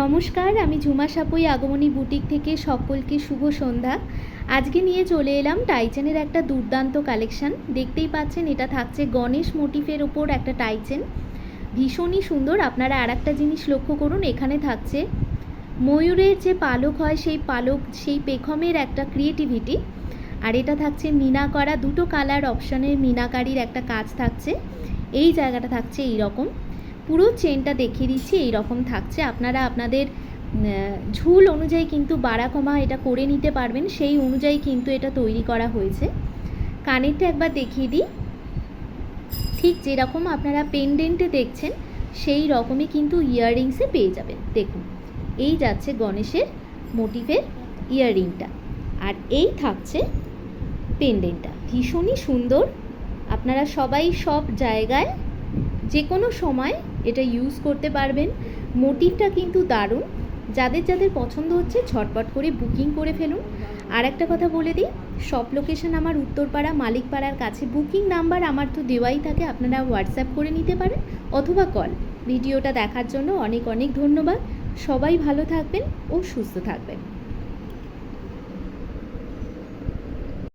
নমস্কার, আমি ঝুমা সাপুই আগমনী বুটিক থেকে সকলকে শুভ সন্ধ্যা। আজকে নিয়ে চলে এলাম টাইচেনের একটা দুর্দান্ত কালেকশন। দেখতেই পাচ্ছেন এটা থাকছে গণেশ মোটিফের ওপর একটা টাইচেন, ভীষণই সুন্দর। আপনারা আর একটা জিনিস লক্ষ্য করুন, এখানে থাকছে ময়ূরের যে পালক হয় সেই পালক, সেই পেখমের একটা ক্রিয়েটিভিটি। আর এটা থাকছে মিনা করা, দুটো কালার অপশানের মিনাকারির একটা কাজ থাকছে। এই জায়গাটা থাকছে এই রকম, পুরো চেনটা দেখিয়ে দিচ্ছি এই রকম থাকছে। আপনারা আপনাদের ঝুল অনুযায়ী কিন্তু বাড়া কমা এটা করে নিতে পারবেন, সেই অনুযায়ী কিন্তু এটা তৈরি করা হয়েছে। কানেরটা একবার দেখিয়ে দিই, ঠিক যেরকম আপনারা পেন্ডেন্টে দেখছেন সেই রকমই কিন্তু ইয়াররিংসে পেয়ে যাবেন। দেখুন, এই যাচ্ছে গণেশের মোটিভের ইয়াররিংটা, আর এই থাকছে পেন্ডেন্টটা। ভীষণই সুন্দর, আপনারা সবাই সব জায়গায় যে কোনো সময় এটা ইউজ করতে পারবেন। মোটিভটা কিন্তু দারুণ, যাদের যাদের পছন্দ হচ্ছে ঝটপট করে বুকিং করে ফেলুন। আর একটা কথা বলে দিই, সব লোকেশন আমার উত্তরপাড়া মালিকপাড়ার কাছে। বুকিং নাম্বার আমার তো দেওয়াই থাকে, আপনারা হোয়াটসঅ্যাপ করে নিতে পারেন অথবা কল। ভিডিওটা দেখার জন্য অনেক অনেক ধন্যবাদ। সবাই ভালো থাকবেন ও সুস্থ থাকবেন।